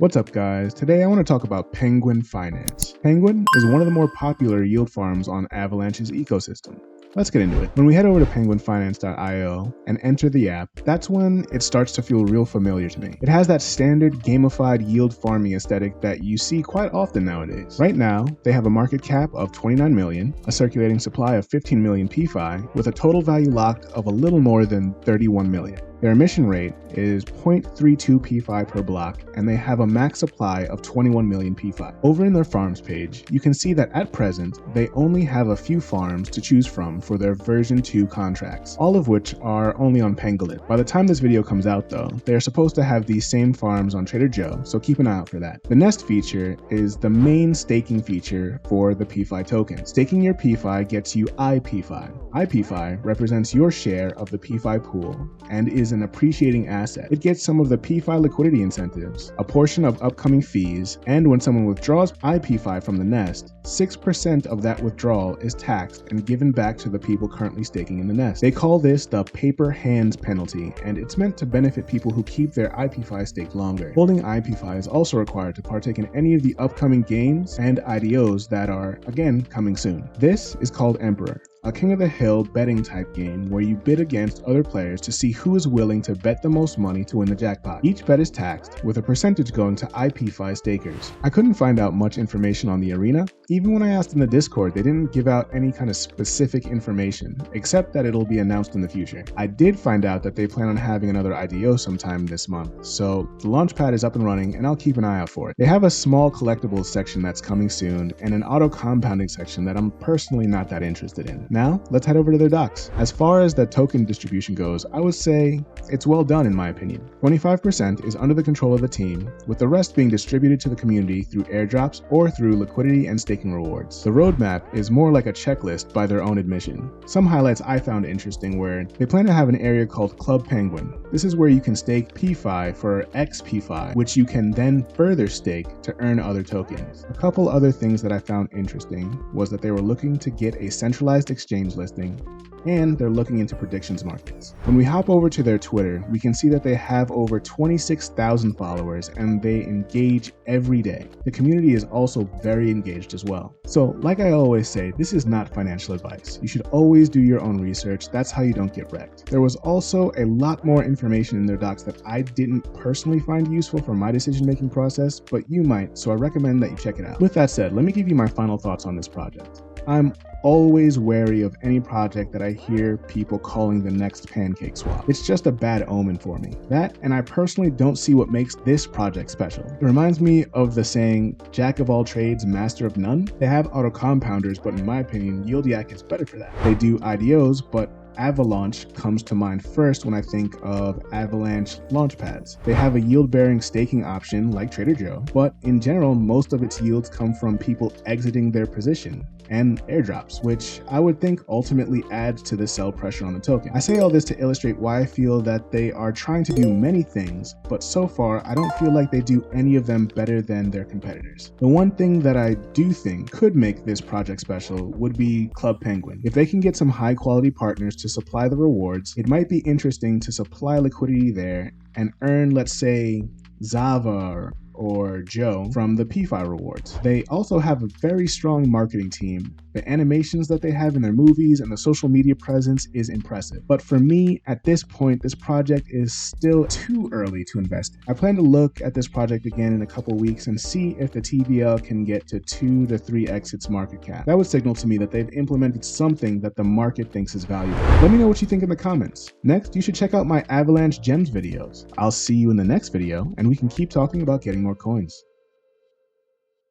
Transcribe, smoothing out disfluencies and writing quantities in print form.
What's up guys, today I want to talk about Penguin Finance. Penguin is one of the more popular yield farms on Avalanche's ecosystem. Let's get into it. When we head over to penguinfinance.io and enter the app, that's when it starts to feel real familiar to me. It has that standard gamified yield farming aesthetic that you see quite often nowadays. Right now, they have a market cap of 29 million, a circulating supply of 15 million Pefi, with a total value locked of a little more than 31 million. Their emission rate is 0.32 Pefi per block, and they have a max supply of 21 million Pefi. Over in their farms page, you can see that at present, they only have a few farms to choose from for their version 2 contracts, all of which are only on Pangolin. By the time this video comes out though, they are supposed to have these same farms on Trader Joe, so keep an eye out for that. The Nest feature is the main staking feature for the Pefi token. Staking your Pefi gets you iPefi. iPefi represents your share of the Pefi pool and is an appreciating asset. It gets some of the Pefi liquidity incentives, a portion of upcoming fees, and when someone withdraws iPefi from the Nest, 6% of that withdrawal is taxed and given back to the people currently staking in the Nest. They call this the paper hands penalty, and it's meant to benefit people who keep their iPefi staked longer. Holding iPefi is also required to partake in any of the upcoming games and IDOs that are, again, coming soon. This is called Emperor, a king of the hill betting type game where you bid against other players to see who is willing to bet the most money to win the jackpot. Each bet is taxed, with a percentage going to iPefi stakers. I couldn't find out much information on the arena. Even when I asked in the Discord, they didn't give out any kind of specific information, except that it'll be announced in the future. I did find out that they plan on having another IDO sometime this month, so the launchpad is up and running and I'll keep an eye out for it. They have a small collectibles section that's coming soon and an auto compounding section that I'm personally not that interested in. Now, let's head over to their docs. As far as the token distribution goes, I would say it's well done in my opinion. 25% is under the control of the team, with the rest being distributed to the community through airdrops or through liquidity and staking rewards. The roadmap is more like a checklist by their own admission. Some highlights I found interesting were they plan to have an area called Club Penguin. This is where you can stake Pefi for X Pefi, which you can then further stake to earn other tokens. A couple other things that I found interesting was that they were looking to get a centralized exchange listing, and they're looking into predictions markets. When we hop over to their Twitter, we can see that they have over 26,000 followers and they engage every day. The community is also very engaged as well. So like I always say, this is not financial advice. You should always do your own research. That's how you don't get wrecked. There was also a lot more information in their docs that I didn't personally find useful for my decision-making process, but you might, so I recommend that you check it out. With that said, let me give you my final thoughts on this project. I'm always wary of any project that I hear people calling the next Pancake Swap. It's just a bad omen for me. That, and I personally don't see what makes this project special. It reminds me of the saying, jack of all trades, master of none. They have auto compounders, but in my opinion, YieldYak is better for that. They do IDOs, but Avalanche comes to mind first when I think of Avalanche launchpads. They have a yield-bearing staking option like Trader Joe, but in general, most of its yields come from people exiting their position and airdrops, which I would think ultimately adds to the sell pressure on the token. I say all this to illustrate why I feel that they are trying to do many things, but so far I don't feel like they do any of them better than their competitors. The one thing that I do think could make this project special would be Club Penguin. If they can get some high quality partners to supply the rewards, it might be interesting to supply liquidity there and earn, let's say, Zava or Joe from the Pefi rewards. They also have a very strong marketing team. The animations that they have in their movies and the social media presence is impressive. But for me, at this point, this project is still too early to invest in. I plan to look at this project again in a couple weeks and see if the TVL can get to 2 to 3x its market cap. That would signal to me that they've implemented something that the market thinks is valuable. Let me know what you think in the comments. Next, you should check out my Avalanche Gems videos. I'll see you in the next video, and we can keep talking about getting more coins.